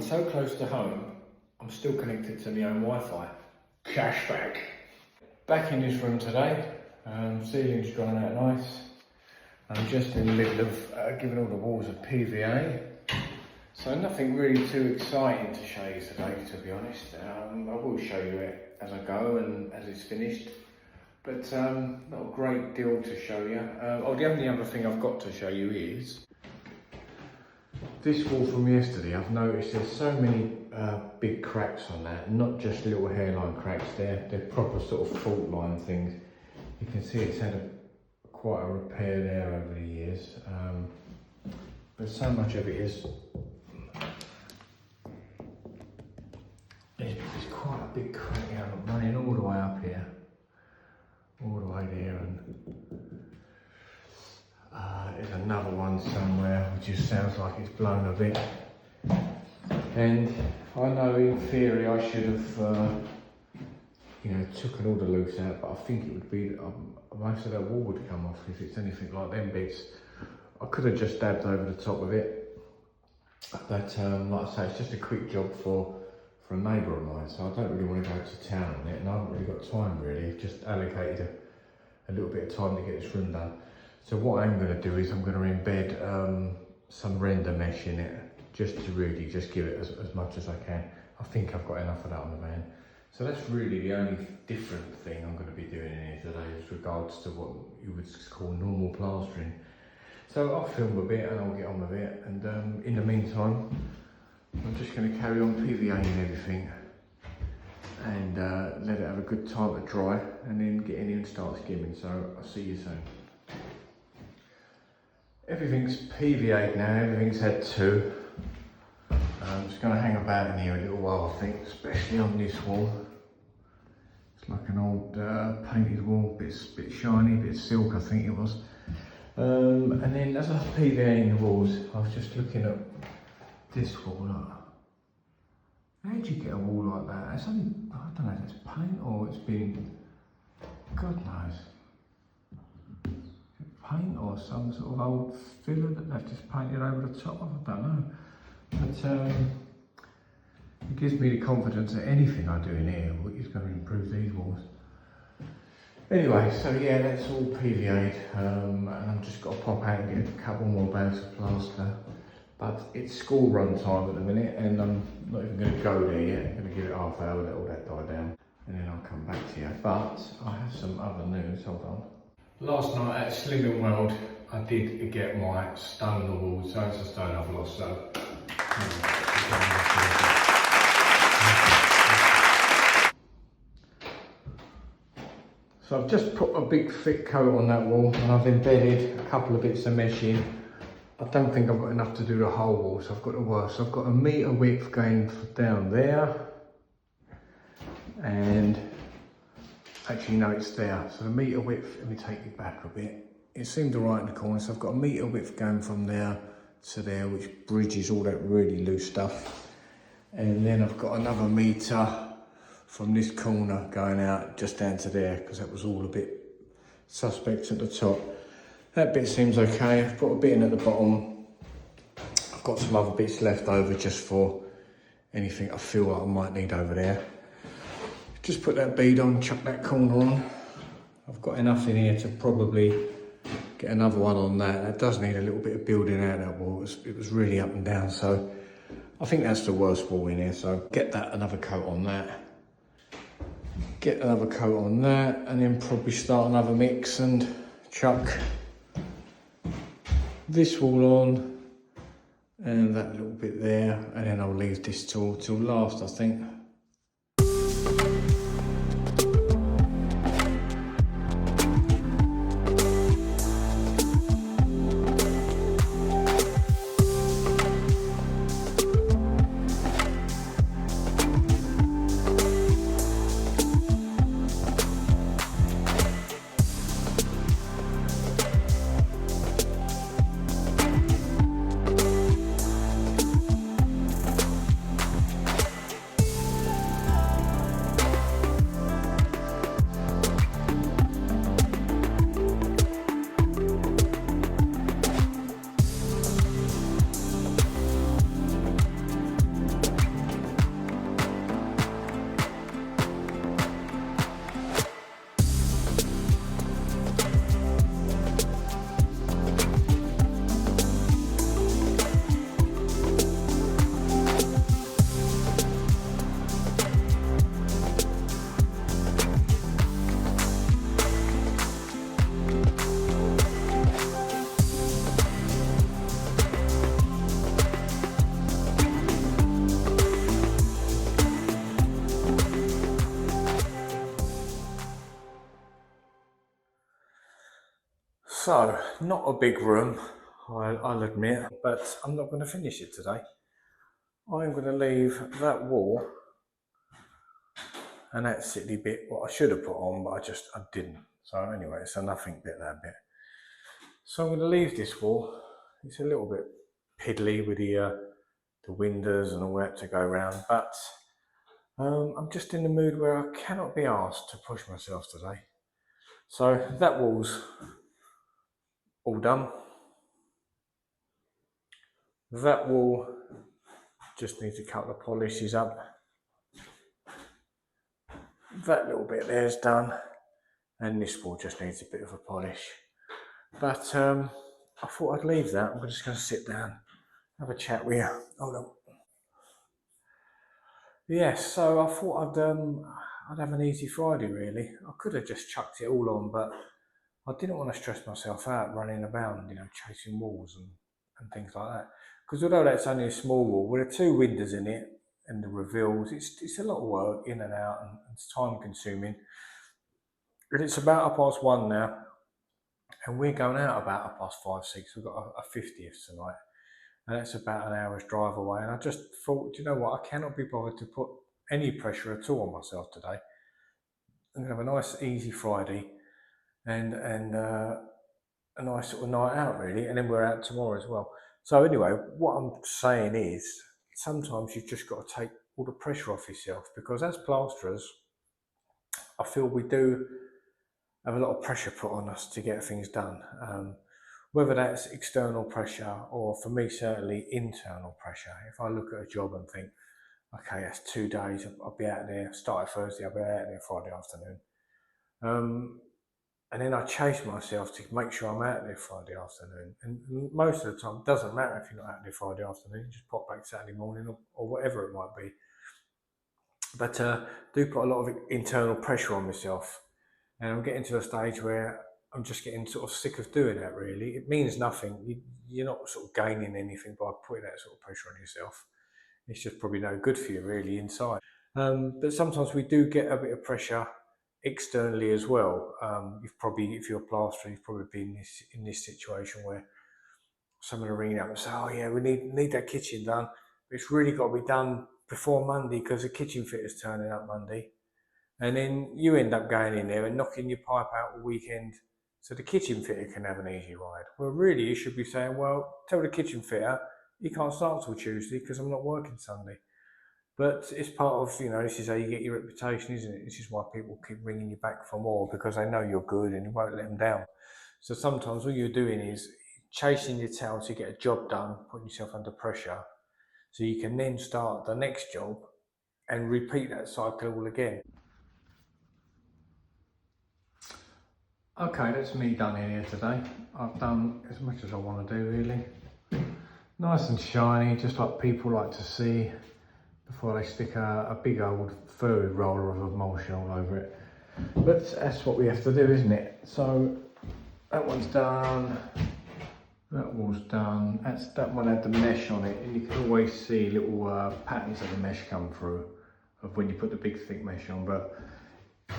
working so close to home, I'm still connected to my own Wi-Fi. Cashback. Back in this room today, ceiling's drying out nice. I'm just in the middle of giving all the walls a PVA. So nothing really too exciting to show you today, to be honest. I will show you it as I go and as it's finished. But not a great deal to show you. The only other thing I've got to show you is this wall from yesterday. I've noticed there's so many big cracks on that, not just little hairline cracks, they're proper sort of fault line things. You can see it's had quite a repair there over the years, but so much of it is it's quite a big crack out, running all the way up here, all the way there, and there's another one somewhere which just sounds like it's blown a bit. And I know in theory I should have taken all the loose out, but I think it would be most of that wall would come off if it's anything like them bits. I could have just dabbed over the top of it, but like I say, it's just a quick job for a neighbour of mine, so I don't really want to go to town on it, and I haven't really got time really. I've just allocated a little bit of time to get this room done. So what I'm going to do is I'm going to embed some render mesh in it, just to really just give it as much as I can. I think I've got enough of that on the van. So that's really the only different thing I'm going to be doing in here today with regards to what you would call normal plastering. So I'll film a bit and I'll get on with it, and in the meantime I'm just going to carry on PVAing everything and let it have a good time to dry, and then get in here and start skimming. So I'll see you soon. Everything's PVA'd now, everything's had two. I'm just going to hang about in here a little while, I think, especially on this wall. It's like an old painted wall, bit shiny, bit silk I think it was. And then as I was PVAing the walls, I was just looking at this wall. Look. How'd you get a wall like that? It's only, I don't know if it's paint or it's been, God knows. Paint or some sort of old filler that they've just painted over the top of, I don't know. But it gives me the confidence that anything I do in here is going to improve these walls. Anyway, so yeah, that's all PVA'd, and I've just got to pop out and get a couple more bags of plaster. But it's school run time at the minute, and I'm not even going to go there yet. I'm going to give it half hour, let all that die down, and then I'll come back to you. But I have some other news, hold on. Last night at Slimming World, I did get my stone the walls, so it's a stone I've lost, so. So I've just put a big thick coat on that wall, and I've embedded a couple of bits of mesh in. I don't think I've got enough to do the whole wall, so I've got to work. So I've got a metre width going down there, and actually no, it's there. So the metre width, let me take it back a bit. It seemed alright in the corner, so I've got a metre width going from there to there, which bridges all that really loose stuff. And then I've got another metre from this corner going out just down to there, because that was all a bit suspect at the top. That bit seems okay. I've put a bit in at the bottom. I've got some other bits left over just for anything I feel like I might need over there. Just put that bead on, chuck that corner on. I've got enough in here to probably get another one on that. That does need a little bit of building out, that wall. It was really up and down, so I think that's the worst wall in here. So get that, another coat on that. Get another coat on that, and then probably start another mix and chuck this wall on and that little bit there, and then I'll leave this till last, I think. So, not a big room, I'll admit, but I'm not going to finish it today. I'm going to leave that wall and that silly bit what I should have put on, but I didn't. So anyway, it's a nothing bit, that bit. So I'm going to leave this wall. It's a little bit piddly with the windows and all that to go around, but I'm just in the mood where I cannot be asked to push myself today. So that wall's all done. That wall just needs a couple of polishes up. That little bit there's done, and this wall just needs a bit of a polish. But I thought I'd leave that. I'm just going to sit down, have a chat with you. Hold on. Yes, so I thought I'd have an easy Friday really. I could have just chucked it all on, but I didn't want to stress myself out running about, chasing walls and things like that. Because although that's only a small wall, with the 2 windows in it and the reveals, it's a lot of work in and out, and it's time consuming. And it's about 1:30 now, and we're going out about 5:30, 6. We've got a 50th tonight, and that's about an hour's drive away. And I just thought, you know what, I cannot be bothered to put any pressure at all on myself today. I'm going to have a nice easy Friday and a nice sort of night out really, and then we're out tomorrow as well. So anyway, what I'm saying is sometimes you've just got to take all the pressure off yourself, because as plasterers, I feel we do have a lot of pressure put on us to get things done. Whether that's external pressure or, for me, certainly internal pressure. If I look at a job and think, okay, that's 2 days, I'll be out there, start Thursday, I'll be out there Friday afternoon. And then I chase myself to make sure I'm out there Friday afternoon. And most of the time, it doesn't matter if you're not out there Friday afternoon, you just pop back Saturday morning or whatever it might be. But do put a lot of internal pressure on myself. And I'm getting to a stage where I'm just getting sort of sick of doing that really. It means nothing. You're not sort of gaining anything by putting that sort of pressure on yourself. It's just probably no good for you really inside. But sometimes we do get a bit of pressure externally as well. If you're a plasterer, you've probably been in this situation where someone will ring up and say, oh yeah, we need that kitchen done. But it's really got to be done before Monday because the kitchen fitter's turning up Monday. And then you end up going in there and knocking your pipe out all weekend so the kitchen fitter can have an easy ride. Well, really, you should be saying, well, tell the kitchen fitter he can't start till Tuesday because I'm not working Sunday. But it's part of, this is how you get your reputation, isn't it? This is why people keep ringing you back for more, because they know you're good and you won't let them down. So sometimes all you're doing is chasing your tail to get a job done, putting yourself under pressure, so you can then start the next job and repeat that cycle all again. Okay, that's me done in here today. I've done as much as I want to do really. Nice and shiny, just like people like to see before they stick a big old furry roller of emulsion all over it. But that's what we have to do, isn't it? So that one's done, that wall's done. That one had the mesh on it, and you can always see little patterns of the mesh come through of when you put the big thick mesh on, but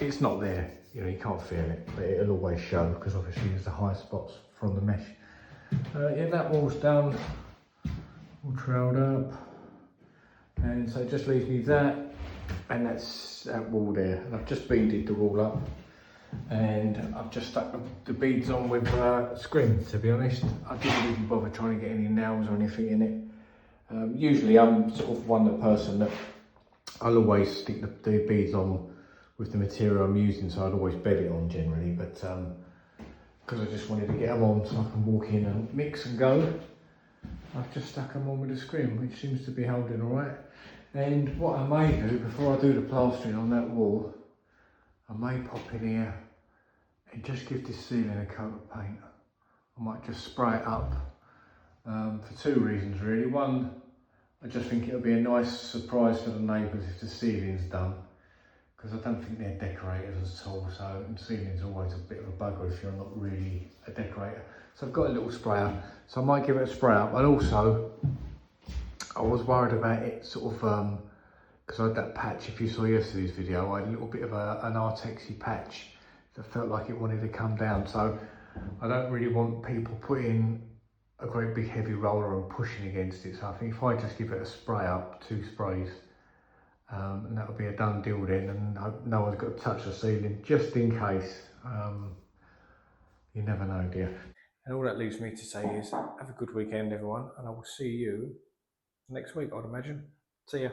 it's not there. You can't feel it, but it'll always show because obviously there's the high spots from the mesh. Yeah, that wall's done, all trailed up. And so it just leaves me that, and that's that wall there. And I've just beaded the wall up, and I've just stuck the beads on with scrim, to be honest. I didn't even bother trying to get any nails or anything in it. Usually I'm sort of person that I'll always stick the beads on with the material I'm using, so I'd always bed it on generally, but because I just wanted to get them on so I can walk in and mix and go, I've just stuck them on with a scrim, which seems to be holding alright. And what I may do before I do the plastering on that wall, I may pop in here and just give this ceiling a coat of paint. I might just spray it up for 2 reasons really. One, I just think it'll be a nice surprise for the neighbours if the ceiling's done, because I don't think they're decorators at all, so ceiling's always a bit of a bugger if you're not really a decorator. So I've got a little sprayer, so I might give it a spray up. And also, I was worried about it sort of, because I had that patch, if you saw yesterday's video, I had a little bit of an Artexy patch that felt like it wanted to come down. So I don't really want people putting a great big heavy roller and pushing against it. So I think if I just give it a spray up, 2 sprays, and that'll be a done deal then, and no one's got to touch the ceiling, just in case. You never know, dear. And all that leaves me to say is have a good weekend, everyone, and I will see you next week, I'd imagine. See ya.